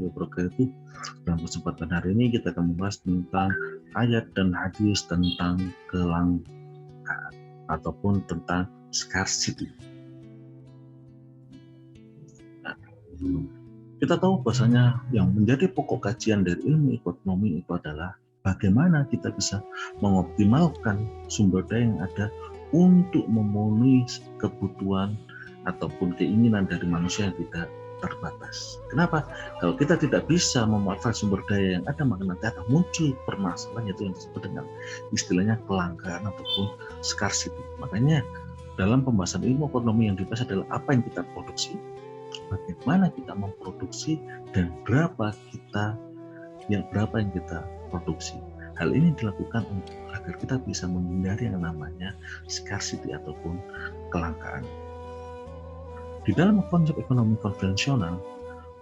warahmatullahi wabarakatuh. Dalam kesempatan hari ini kita akan membahas tentang ayat dan hadis tentang kelangkaan ataupun tentang scarcity. Nah, kita tahu bahwasanya yang menjadi pokok kajian dari ilmu ekonomi itu adalah bagaimana kita bisa mengoptimalkan sumber daya yang ada untuk memenuhi kebutuhan ataupun keinginan dari manusia yang tidak terbatas. Kenapa? Kalau kita tidak bisa memanfaatkan sumber daya yang ada, maka nanti akan muncul permasalahan yaitu yang disebut dengan istilahnya kelangkaan ataupun scarcity. Makanya dalam pembahasan ilmu ekonomi yang dibahas adalah apa yang kita produksi, bagaimana kita memproduksi, dan berapa yang kita produksi. Hal ini dilakukan agar kita bisa menghindari yang namanya scarcity ataupun kelangkaan. Di dalam konsep ekonomi konvensional,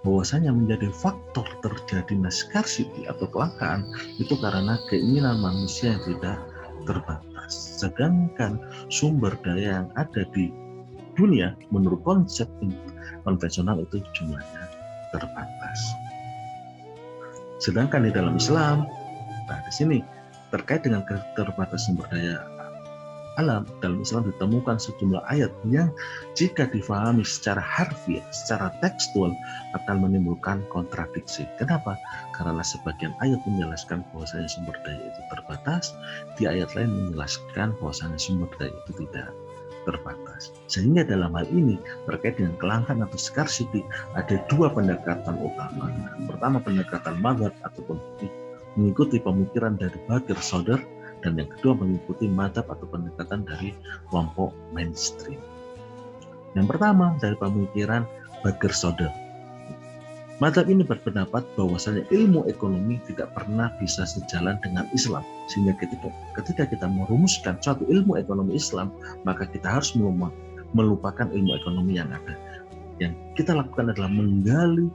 bahwasanya menjadi faktor terjadinya scarcity atau kelangkaan itu karena keinginan manusia yang tidak terbatas. Sedangkan sumber daya yang ada di dunia menurut konsep konvensional itu jumlahnya terbatas. Sedangkan di dalam Islam, di sini terkait dengan keterbatasan sumber daya alam, dalam Islam ditemukan sejumlah ayat yang jika difahami secara harfiah, secara tekstual akan menimbulkan kontradiksi. Kenapa? Karena sebagian ayat menjelaskan bahwasanya sumber daya itu terbatas, di ayat lain menjelaskan bahwasanya sumber daya itu tidak terbatas. Sehingga dalam hal ini terkait dengan kelangkaan atau scarcity ada dua pendekatan utama. Pertama, pendekatan mazhab ataupun mengikuti pemikiran dari Bagir Shouder, dan yang kedua mengikuti mazhab atau pendekatan dari kelompok mainstream. Yang pertama dari pemikiran Bagir Shouder. Mazhab ini berpendapat bahwasanya ilmu ekonomi tidak pernah bisa sejalan dengan Islam, sehingga ketika kita merumuskan suatu ilmu ekonomi Islam, maka kita harus melupakan ilmu ekonomi yang ada. Yang kita lakukan adalah menggali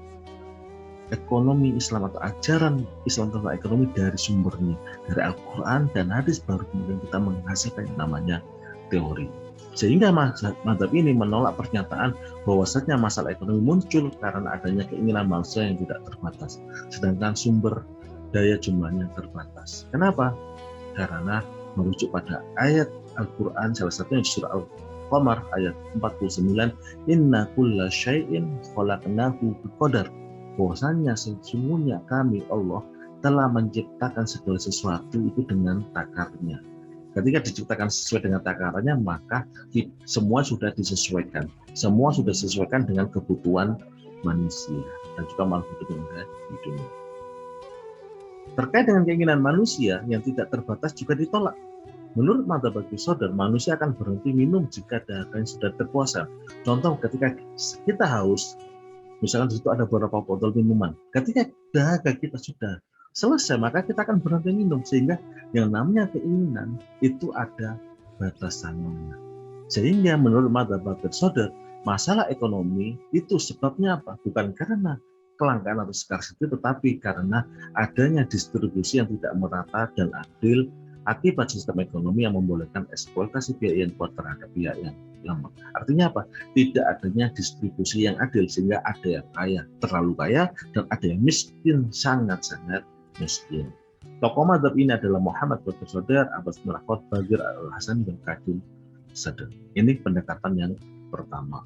ekonomi Islam atau ajaran Islam tentang ekonomi dari sumbernya, dari Al-Quran dan hadis, baru kemudian kita menghasilkan yang namanya teori. Sehingga mazhab ini menolak pernyataan bahwasanya masalah ekonomi muncul karena adanya keinginan manusia yang tidak terbatas, sedangkan sumber daya jumlahnya terbatas. Kenapa? Karena merujuk pada ayat Al-Quran, salah satunya surah Al-Qamar ayat 49, inna kulla syai'in khalaqnahu biqadar, bahwasanya sesungguhnya kami Allah telah menciptakan segala sesuatu itu dengan takarnya. Ketika diciptakan sesuai dengan takarannya, maka semua sudah disesuaikan. Semua sudah disesuaikan dengan kebutuhan manusia dan juga makhluk hidup yang ada di dunia. Terkait dengan keinginan manusia yang tidak terbatas juga ditolak. Menurut mazhab Bagir Shouder, manusia akan berhenti minum jika dahaganya sudah terpuasa. Contoh, ketika kita haus, misalkan di situ ada beberapa botol minuman. Ketika dahaga kita sudah selesai, maka kita akan berhenti minum. Sehingga yang namanya keinginan itu ada batasannya. Sehingga menurut mazhab Bagir Shouder, masalah ekonomi itu sebabnya apa? Bukan karena kelangkaan atau scarcity, tetapi karena adanya distribusi yang tidak merata dan adil akibat sistem ekonomi yang membolehkan eksploitasi pihak yang kuat terhadap pihak yang lemah. Artinya apa? Tidak adanya distribusi yang adil, sehingga ada yang kaya, terlalu kaya, dan ada yang miskin, sangat-sangat miskin. Tokoh mazhab ini adalah Muhammad Bagir Shouder, Abbas Mirakot, Bagir Al-Hasan, dan Kadil Sadr. Ini pendekatan yang pertama.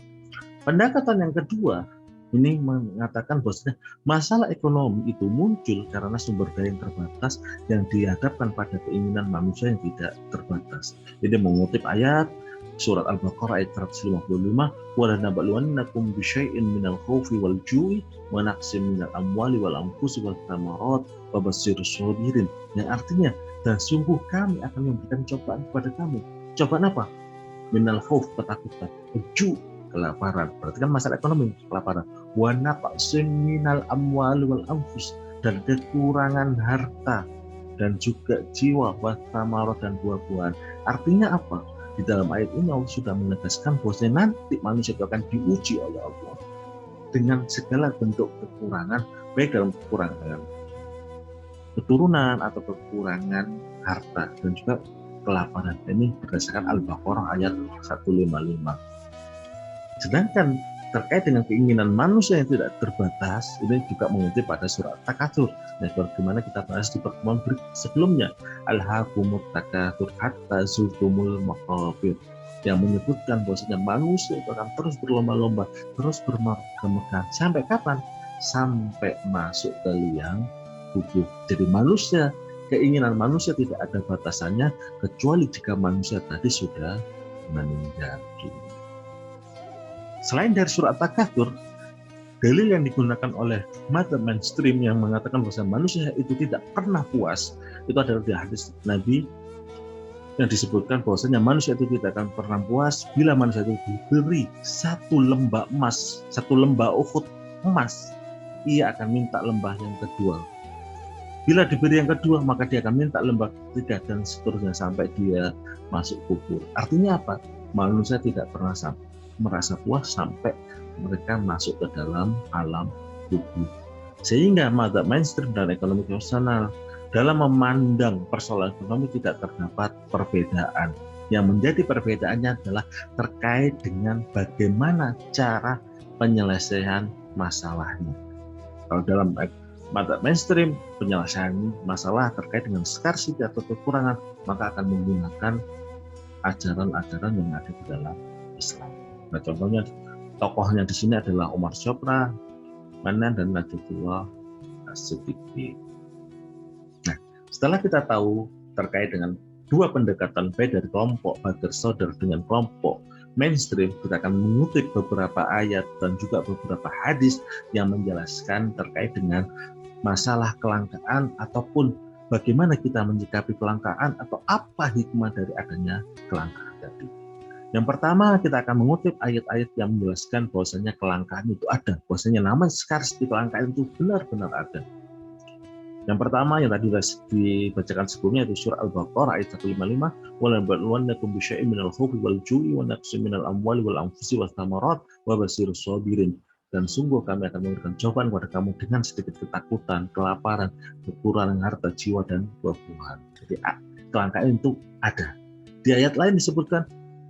Pendekatan yang kedua ini mengatakan bahwa masalah ekonomi itu muncul karena sumber daya yang terbatas yang dihadapkan pada keinginan manusia yang tidak terbatas. Jadi mengutip ayat surat Al-Baqarah ayat 155, wa lanabluwannakum bisyai'in minal khaufi wal ju'i wa naqsin minal amwali wal anfusi wal thamarat wa basyirus sabirin. Yang artinya, dan sungguh kami akan memberikan cobaan kepada kamu. Cobaan apa? Minal khauf, ketakutan, ju, kelaparan. Berarti kan masalah ekonomi, kelaparan. Wa naqsin minal amwali wal anfus, dan kekurangan harta dan juga jiwa, wa thamarat, dan buah-buahan. Artinya apa? Di dalam ayat ini Allah sudah menegaskan bahwasanya nanti manusia itu akan diuji oleh Allah dengan segala bentuk kekurangan, baik dalam kekurangan keturunan atau kekurangan harta dan juga kelaparan. Ini berdasarkan Al-Baqarah ayat 155. Sedangkan terkait dengan keinginan manusia yang tidak terbatas, ini juga mengutip pada surat Takatsur. Nah, bagaimana kita bahas di pertemuan sebelumnya, alhaakumut takatsur hatta zurtumul maqabir, yang menyebutkan bahwasanya manusia itu akan terus berlomba-lomba, terus bermegah-megah. Sampai kapan? Sampai masuk ke liang kubur. Jadi manusia, keinginan manusia tidak ada batasannya, kecuali jika manusia tadi sudah meninggal. Selain dari surat Takatsur, dalil yang digunakan oleh madzhab mainstream yang mengatakan bahwa manusia itu tidak pernah puas, itu adalah di hadis Nabi yang disebutkan bahwasanya manusia itu tidak akan pernah puas bila manusia itu diberi satu lembah emas, satu lembah Uhud emas, ia akan minta lembah yang kedua. Bila diberi yang kedua, maka dia akan minta lembah ketiga, dan seterusnya sampai dia masuk kubur. Artinya apa? Manusia tidak pernah merasa puas sampai mereka masuk ke dalam alam kubur. Sehingga madzhab mainstream dan ekonomi konvensional dalam memandang persoalan ekonomi tidak terdapat perbedaan. Yang menjadi perbedaannya adalah terkait dengan bagaimana cara penyelesaian masalahnya. Kalau dalam madzhab mainstream, penyelesaian masalah terkait dengan scarcity atau kekurangan, maka akan menggunakan ajaran-ajaran yang ada di dalam Islam. Nah, contohnya tokohnya di sini adalah Umar Chopra, Manan, dan Najibullah As-Siddiqui. Nah, setelah kita tahu terkait dengan dua pendekatan baik dari kelompok Badr Shouder dengan kelompok mainstream, kita akan mengutip beberapa ayat dan juga beberapa hadis yang menjelaskan terkait dengan masalah kelangkaan ataupun bagaimana kita menyikapi kelangkaan atau apa hikmah dari adanya kelangkaan tadi. Yang pertama, kita akan mengutip ayat-ayat yang menjelaskan bahwasanya kelangkaan itu ada, bahwasanya namanya scarcity, kelangkaan itu benar-benar ada. Yang pertama yang tadi sudah dibacakan sebelumnya itu surah Al-Baqarah ayat 155, "Walanabluwannakum bisyai'in minal khawfi wal ju'i wa naqsin minal amwali wal anfusi wath thamarat wa basyirus shabirin." Dan sungguh kami akan memberikan jawaban kepada kamu dengan sedikit ketakutan, kelaparan, kekurangan harta jiwa dan buah-buahan. Jadi kelangkaan itu ada. Di ayat lain disebutkan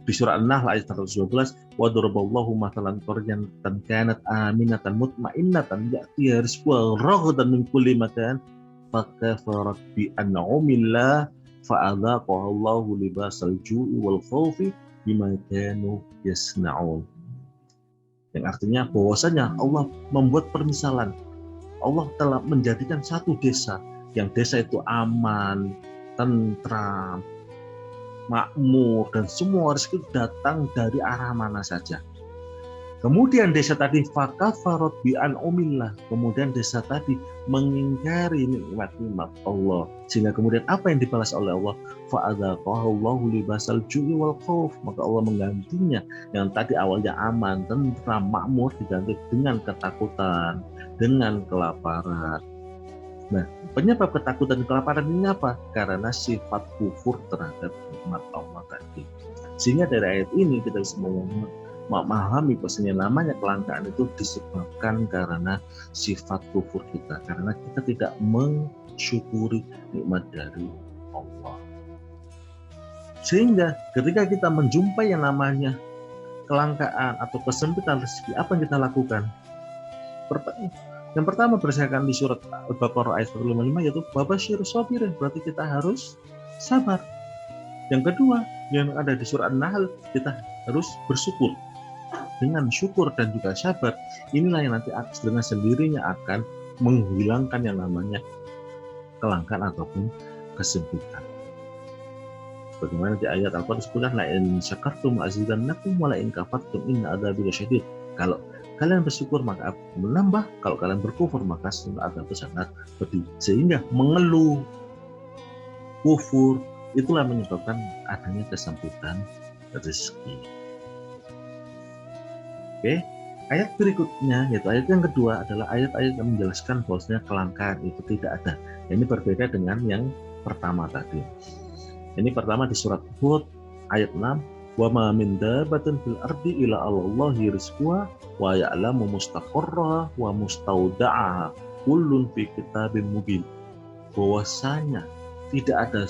di surah An-Nahl ayat 112, wa daraballahu mathalan qaryatan kanat aminatan mutmainnatan ya'tiha rizquha raghadan min kulli makan fakafarat bi an'amillah fa'adzaqaha Allahu libasal ju'i wal khawfi bima kanu yasna'un. Yang artinya bahwasanya Allah membuat permisalan. Allah telah menjadikan satu desa, yang desa itu aman, tentram, makmur, dan semua rezeki datang dari arah mana saja. Kemudian desa tadi fakafarat bi an'amillah, kemudian desa tadi mengingkari nikmat-nikmat Allah, sehingga kemudian apa yang dibalas oleh Allah? Fa'adzaqaha Allahu libasal ju'i wal khauf, maka Allah menggantinya yang tadi awalnya aman, tentram, makmur diganti dengan ketakutan, dengan kelaparan. Nah, penyebab ketakutan dan kelaparan ini apa? Karena sifat kufur terhadap nikmat Allah tadi. Sehingga dari ayat ini kita bisa memahami bahwasanya namanya kelangkaan itu disebabkan karena sifat kufur kita, karena kita tidak mensyukuri nikmat dari Allah. Sehingga ketika kita menjumpai yang namanya kelangkaan atau kesempitan rezeki, apa yang kita lakukan? Yang pertama berdasarkan di surat Al-Baqarah ayat 155 yaitu babasyirus shabirin, berarti kita harus sabar. Yang kedua yang ada di surat An-Nahl, kita harus bersyukur. Dengan syukur dan juga sabar, inilah yang nanti dengan sendirinya akan menghilangkan yang namanya kelangkaan ataupun kesempitan. Bagaimana di ayat Al-Qur'an disebutkan, la in syakartum azidannakum wa la in kafartum inna adzabi lasyadid. Kalau kalian bersyukur maka aku menambah, kalau kalian berkufur maka azabku sangat pedih. Sehingga mengeluh, kufur, itulah menyebabkan adanya kesempitan rezeki. Oke, ayat berikutnya yaitu ayat yang kedua adalah ayat-ayat yang menjelaskan bahwasanya kelangkaan itu tidak ada. Ini berbeda dengan yang pertama tadi. Ini pertama di surat Hud ayat 6, wa ma min dabbatin fil ardi illa Allahi rizquha wa ya'lamu mustaqarraha wa mustauda'aha kullun fi kitabim mubin. Bahwasanya tidak ada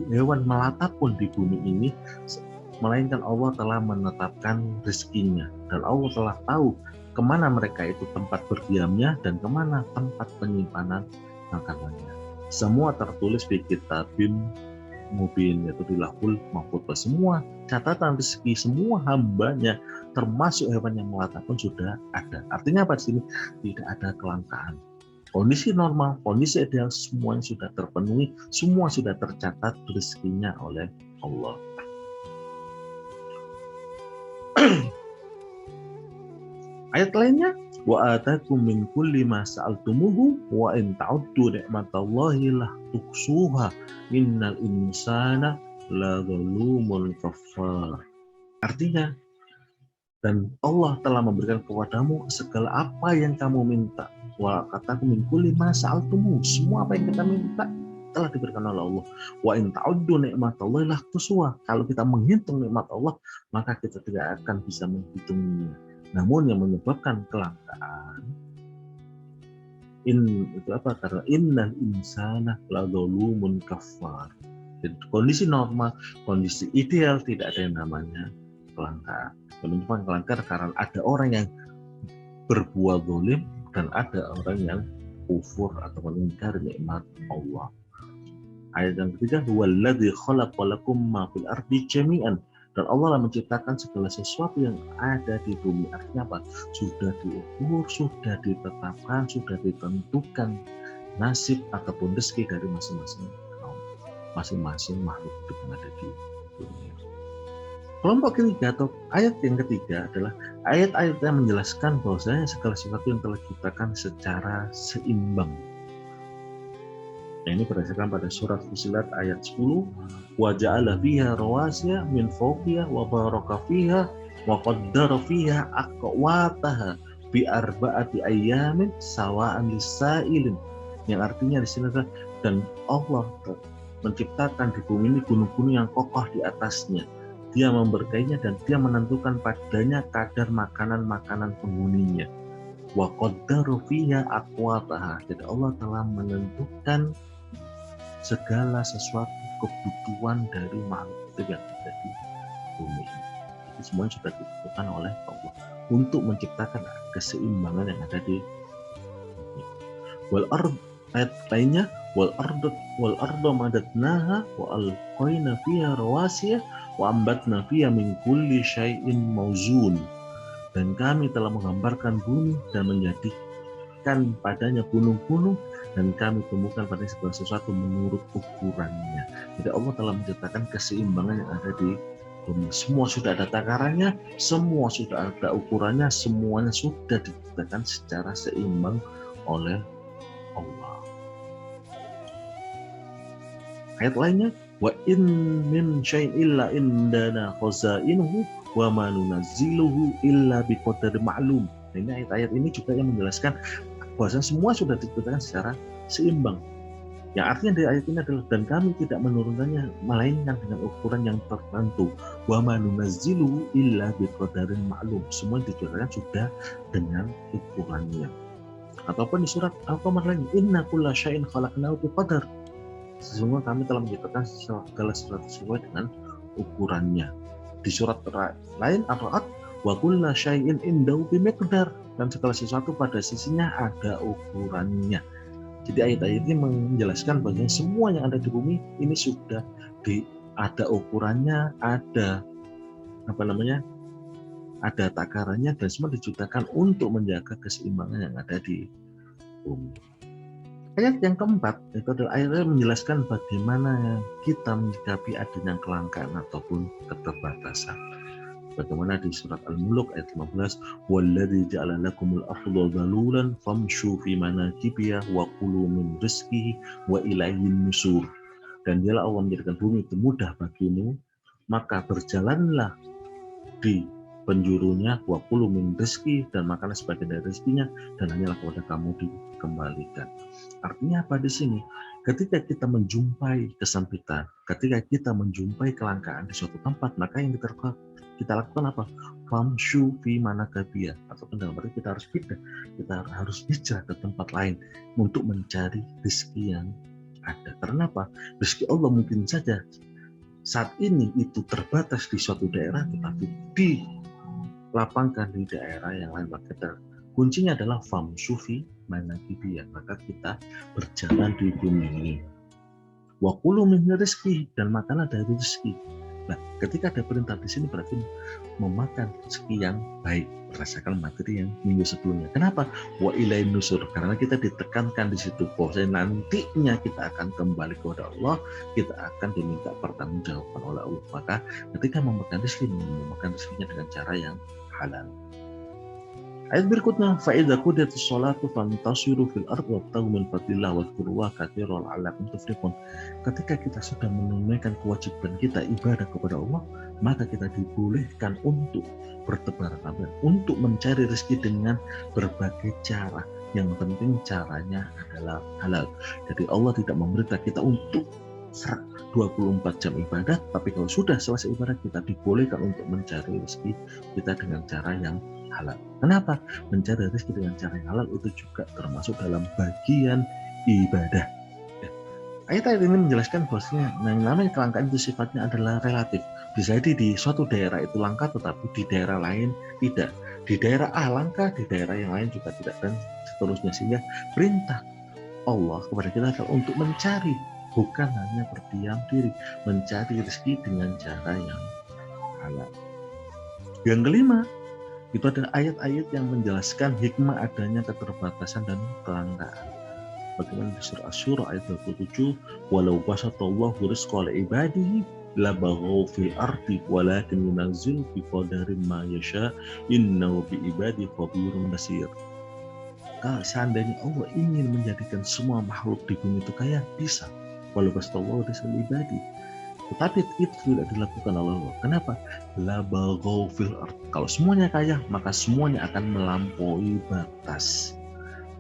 hewan melata pun di bumi ini melainkan Allah telah menetapkan rezekinya, dan Allah telah tahu kemana mereka itu tempat berdiamnya dan kemana tempat penyimpanan makanannya. Semua tertulis di kitabim mubin, yaitu di lahul mahfuz. Semua catatan rezeki semua hambanya termasuk hewan yang melata pun sudah ada. Artinya apa di sini? Tidak ada kelangkaan. Kondisi normal, kondisi ideal semuanya sudah terpenuhi, semua sudah tercatat rezekinya oleh Allah. Ayat lainnya, wa atakum min kulli ma sa'altumuhu wa in ta'uddu ni'matallahi la tuhsuha innal insana la zalumun kafar. Artinya, dan Allah telah memberikan kepadamu segala apa yang kamu minta. Wa katakum min kulli ma sa'altumuhu, semua apa yang kita minta telah diberikan oleh Allah. Wa in ta'uddu ni'matallahi la tuhsuha. Kalau kita menghitung nikmat Allah, maka kita tidak akan bisa menghitungnya. Namun yang menyebabkan kelangkaan itu apa? Karena innal insana ladzalumun kafar. Jadi kondisi normal, kondisi ideal tidak ada yang namanya kelangkaan. Yang menyebabkan kelangkaan karena ada orang yang berbuat zalim dan ada orang yang kufur atau mengingkari nikmat Allah. Ayat yang ketiga, huwallazi khalaqalakum ma fil ardi jami'an. Dan Allah lah menciptakan segala sesuatu yang ada di bumi. Artinya apa? Sudah diukur, sudah ditetapkan, sudah ditentukan nasib ataupun rezeki dari masing-masing kaum, masing-masing makhluk yang ada di dunia. Kelompok ketiga atau ayat yang ketiga adalah ayat-ayat yang menjelaskan bahwasanya segala sesuatu yang telah diciptakan secara seimbang. Nah, ini berdasarkan pada surat Fussilat ayat 10, wa ja'ala fiha rawasiya min fawqiha wa baraka fiha wa qaddara fiha aqwataha bi arba'ati ayyamin sawa'an lis-sa'ilin. Yang artinya di sini adalah dan Allah menciptakan di bumi ini gunung-gunung yang kokoh di atasnya. Dia memberkainya dan dia menentukan padanya kadar makanan-makanan penghuninya. Wa qaddara fiha aqwataha. Jadi Allah telah menentukan segala sesuatu kebutuhan dari makhluk yang ada di bumi ini. Itu semuanya sudah ditentukan oleh Allah untuk menciptakan keseimbangan yang ada di bumi. Wal ard, ayat lainnya, wal arda madatnaha wa alqaina fiha rawasiya wa ambatna fiha min kulli syai'in mawzun. Dan kami telah menggambarkan bumi dan menjadikan padanya gunung-gunung dan kami temukan pada segala sesuatu menurut ukurannya. Jadi Allah telah menciptakan keseimbangan yang ada di bumi. Semua sudah ada takarannya, semua sudah ada ukurannya, semuanya sudah diciptakan secara seimbang oleh Allah. Ayat lainnya, wa in min syai'in illa indana khazainuhu wa ma nunazziluhu illa biqadarin ma'lum. Nah, ini ayat-ayat ini juga yang menjelaskan bahwasanya semua sudah ditentukan secara seimbang. Yang artinya dari ayat ini adalah dan kami tidak menurunkannya melainkan dengan ukuran yang tertentu. Wa ma nunazzilu illa biqadarin ma'lum. Semua ditentukan sudah dengan ukurannya. Ataupun di surat Al-Qamar lagi, inna kulla syai'in khalaqnahu biqadar. Sesungguhnya kami telah menciptakan segala sesuatu sesuai dengan ukurannya. Di surat lain Ar-Ra'd, wa kulla syai'in indahu bimiqdar. Dan segala sesuatu pada sisinya ada ukurannya. Jadi ayat-ayat ini menjelaskan bahwa semua yang ada di bumi ini sudah ada ukurannya, ada ada takarannya dan semua diciptakan untuk menjaga keseimbangan yang ada di bumi. Ayat yang keempat itu adalah ayat yang menjelaskan bagaimana kita menyikapi adanya kelangkaan ataupun keterbatasan. Bagaimana di surat Al-Mulk ayat 15, walladzi ja'ala lakumul arda dhalulan famshu fi manakibiha wa kulu min rizqihi wa ilaihin nusur. Dan dialah Allah menjadikan bumi itu mudah bagimu, maka berjalanlah di penjurunya wa kulu min rizqi dan makanlah sebagian dari rezekinya dan hanyalah kepada kamu dikembalikan. Artinya apa di sini? Ketika kita menjumpai kesempitan, ketika kita menjumpai kelangkaan di suatu tempat, maka yang kita lakukan apa? Famshu fi manakabiya, ataupun dalam arti kita harus pindah, kita harus hijrah ke tempat lain untuk mencari rezeki yang ada. Karena apa? Rezeki Allah mungkin saja saat ini itu terbatas di suatu daerah, tetapi dilapangkan di daerah yang lain. Maka Kuncinya adalah famsufi manakibiya, maka kita berjalan di bumi ini. Wa kulu min rizki, dan makanlah dari rezeki. Nah, ketika ada perintah di sini berarti memakan rezeki yang baik berdasarkan materi yang minggu sebelumnya. Kenapa? Wa ilain nusur, karena kita ditekankan di situ bahwa nantinya kita akan kembali kepada Allah, kita akan diminta pertanggungjawaban oleh Allah. Maka ketika memakan rezeki, memakan rezekinya dengan cara yang halal. Ayat berikutnya, فَإِذَا قُضِيَتِ الصَّلَاةُ فَانْتَشِرُوا فِي الْأَرْضِ وَابْتَغُوا مِنْ فَضْلِ اللَّهِ وَاذْكُرُوا اللَّهَ كَثِيرًا لَعَلَّكُمْ تُفْلِحُونَ. Ketika kita sudah menunaikan kewajiban kita ibadah kepada Allah, maka kita dibolehkan untuk bertebar kabar, untuk mencari rezeki dengan berbagai cara. Yang penting caranya adalah halal. Jadi Allah tidak memerintah kita untuk 24 jam ibadah, tapi kalau sudah selesai ibadah kita dibolehkan untuk mencari rezeki kita dengan cara yang halal. Kenapa? Mencari rezeki dengan cara yang halal itu juga termasuk dalam bagian ibadah. Ayat-ayat ini menjelaskan bahwasanya yang namanya kelangkaan itu sifatnya adalah relatif. Bisa jadi di suatu daerah itu langka, tetapi di daerah lain tidak. Di daerah A langka, di daerah yang lain juga tidak, dan seterusnya. Sehingga perintah Allah kepada kita adalah untuk mencari, bukan hanya berdiam diri, mencari rezeki dengan cara yang halal. Yang kelima, itu adalah ayat-ayat yang menjelaskan hikmah adanya keterbatasan dan kelangkaan. Bagaimana di surah Asy-Syura ayat 27, walau basatallahu rizqa li ibadihi labaghaw fil ardi walakin yunazzilu biqadarin ma yasha innahu bi ibadihi khabirun basir. Kalau seandainya Allah ingin menjadikan semua makhluk di bumi itu kaya, bisa. Walau basatallahu rizqa li ibadihi, tetapi itu tidak dilakukan oleh Allah. Kenapa? La baghaw fil ard. Kalau semuanya kaya, maka semuanya akan melampaui batas.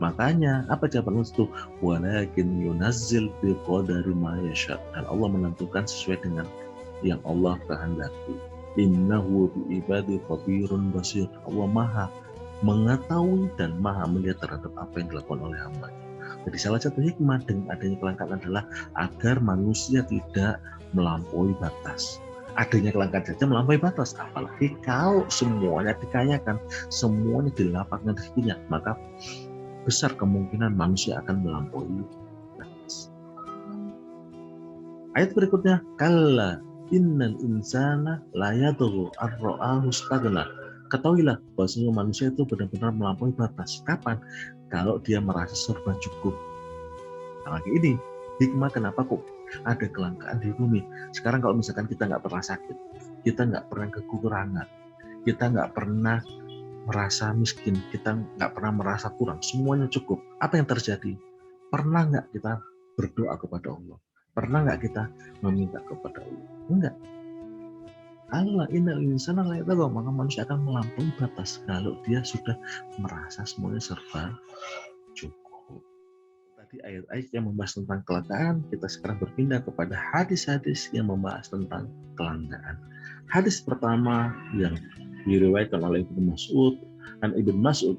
Makanya apa jawaban itu? Walakin yunazzil biqadari ma yasha. Dan Allah menentukan sesuai dengan yang Allah kehendaki. Innahu bi ibadi khabirun basir. Allah Maha mengetahui dan Maha melihat terhadap apa yang dilakukan oleh hamba-Nya. Jadi salah satu hikmah dengan adanya kelangkaan adalah agar manusia tidak melampaui batas. Adanya kelangkaan saja melampaui batas, apalagi kalau semuanya dikayakan, semuanya dilapangkan rezekinya, maka besar kemungkinan manusia akan melampaui batas. Ayat berikutnya, kalla innal insana la yadghu ar-ra'ahu istaghna. Ketahuilah bahwasanya manusia itu benar-benar melampaui batas. Kapan? Kalau dia merasa serba cukup. Nah, lagi ini hikmah kenapa kok ada kelangkaan di bumi. Sekarang kalau misalkan kita nggak pernah sakit, kita nggak pernah kekurangan, kita nggak pernah merasa miskin, kita nggak pernah merasa kurang, semuanya cukup. Apa yang terjadi? Pernah nggak kita berdoa kepada Allah? Pernah nggak kita meminta kepada Allah? Enggak. Allah innal insana la yatgha, maka manusia akan melampaui batas kalau dia sudah merasa semuanya serba cukup. Tadi ayat-ayat yang membahas tentang kelangkaan, kita sekarang berpindah kepada hadis-hadis yang membahas tentang kelangkaan. Hadis pertama yang diriwayatkan oleh Ibnu Mas'ud, an Ibnu Mas'ud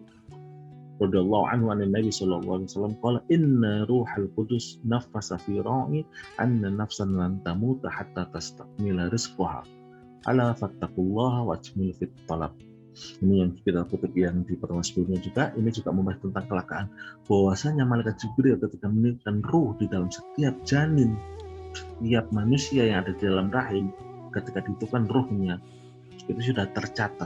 radhiyallahu anhu an Nabi sallallahu alaihi wasallam qala inna ruhal qudus nafasa fi ra'i anna nafsan lan tamuta hatta tastakmila rizqaha ala fattaqullaha wajmil fit talab. Ini yang kita kutip yang di pertemuan sebelumnya juga, ini juga membahas tentang kelangkaan, bahwasanya malaikat Jibril ketika menitipkan ruh di dalam setiap janin, setiap manusia yang ada di dalam rahim, ketika dihitungkan ruhnya, itu sudah tercatat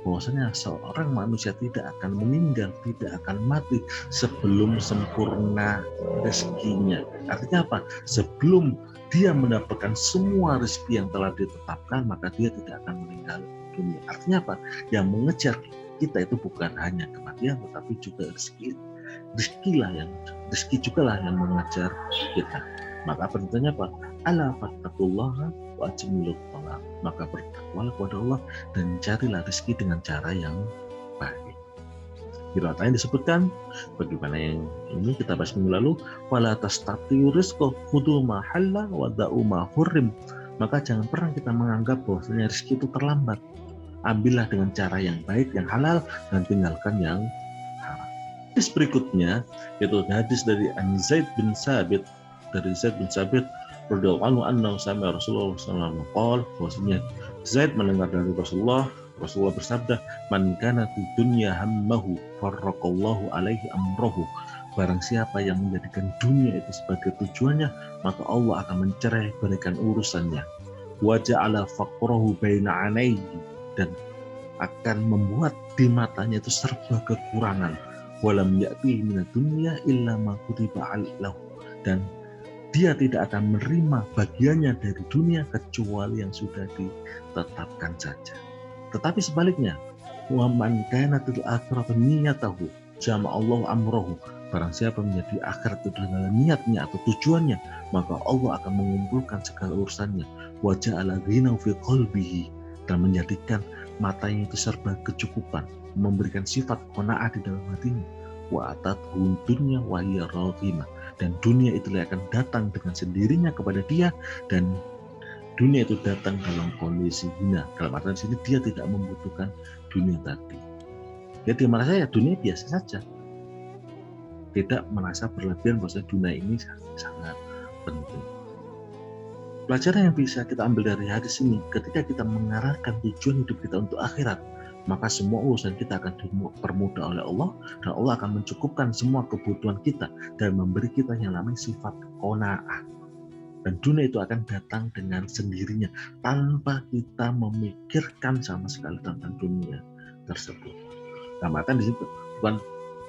bahwasanya seorang manusia tidak akan meninggal, tidak akan mati sebelum sempurna rezekinya. Artinya apa? Sebelum dia mendapatkan semua rezeki yang telah ditetapkan, maka dia tidak akan meninggal dunia. Artinya apa? Yang mengejar kita itu bukan hanya kematian, tetapi juga rezeki. Rezeki juga lah yang mengejar kita. Maka perintahnya apa? Ala fattaqullaha wa ajmilut talab. Maka bertakwalah kepada Allah dan carilah rezeki dengan cara yang baik. Di riwayat lain disebutkan bagaimana yang ini kita bahas minggu lalu, wala tastati'u rizqa khudu ma halla wa da'u ma hurrim. Maka jangan pernah kita menganggap bahwasanya rezeki itu terlambat. Ambillah dengan cara yang baik, yang halal, dan tinggalkan yang haram. Hadis berikutnya yaitu hadis dari Zaid bin Sabit, radhiyallahu anhu annahu sami'a Rasulullah sallallahu alaihi wasallam qala, bahwasanya Zaid mendengar dari Rasulullah Rasulullah bersabda, "Man kana fi dunya hammahu farraqallahu alaihi amrahu." Barang siapa yang menjadikan dunia itu sebagai tujuannya, maka Allah akan mencerai berikan urusannya. Wa ja'ala faqrahu baina 'ainaihi, dan akan membuat di matanya itu serba kekurangan. Walam ya'ti minad dunya illa ma kutiba lahu, dan dia tidak akan menerima bagiannya dari dunia kecuali yang sudah ditetapkan saja. Tetapi sebaliknya, wa man kana til akhiratu niyatahu jama Allah amrohu. Barang siapa menjadi akhirat itu adalah niatnya atau tujuannya, maka Allah akan mengumpulkan segala urusannya. Wa ja'ala ghinahu fi qalbihi, dan menjadikan matanya itu serba kecukupan, memberikan sifat qanaah di dalam hatinya. Wa atathu dunya wa hiya radhimah, dan dunia itu akan datang dengan sendirinya kepada dia, dan dunia itu datang dalam kondisi hina. Dalam artian sini dia tidak membutuhkan dunia tadi. Jadi merasa ya dunia biasa saja, tidak merasa berlebihan bahwa dunia ini sangat penting. Pelajaran yang bisa kita ambil dari hadis ini, ketika kita mengarahkan tujuan hidup kita untuk akhirat, maka semua urusan kita akan dipermudah oleh Allah, dan Allah akan mencukupkan semua kebutuhan kita dan memberi kita yang namanya sifat qanaah. Dan dunia itu akan datang dengan sendirinya tanpa kita memikirkan sama sekali tentang dunia tersebut. Nah, maka di situ bukan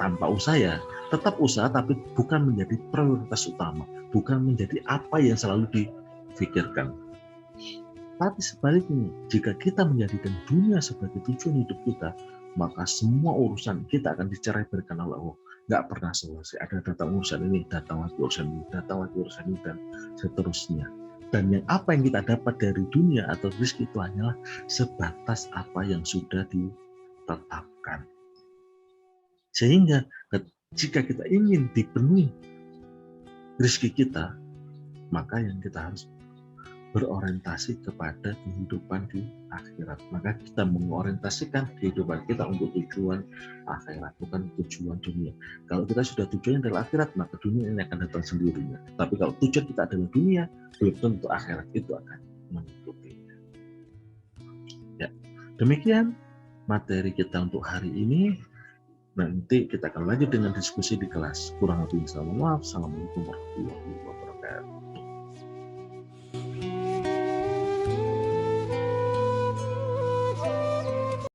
tanpa usaha ya, tetap usaha tapi bukan menjadi prioritas utama, bukan menjadi apa yang selalu dipikirkan. Tapi sebaliknya, jika kita menjadikan dunia sebagai tujuan hidup kita, maka semua urusan kita akan dicerai berikan oleh Allah. Nggak pernah selesai, ada datang urusan ini, datang lagi urusan ini, datang lagi urusan ini, dan seterusnya. Dan yang apa yang kita dapat dari dunia atau rezeki itu hanyalah sebatas apa yang sudah ditetapkan. Sehingga jika kita ingin dipenuhi rezeki kita, maka yang kita harus berorientasi kepada kehidupan di akhirat. Maka kita mengorientasikan kehidupan kita untuk tujuan akhirat, bukan tujuan dunia. Kalau kita sudah tujuannya adalah akhirat, maka dunia ini akan datang sendirinya. Tapi kalau tujuan kita adalah dunia, belum tentu akhirat itu akan mengikutinya. Ya, demikian materi kita untuk hari ini. Nanti kita akan lanjut dengan diskusi di kelas. Kurang lebih, mohon maaf. Assalamualaikum warahmatullahi wabarakatuh.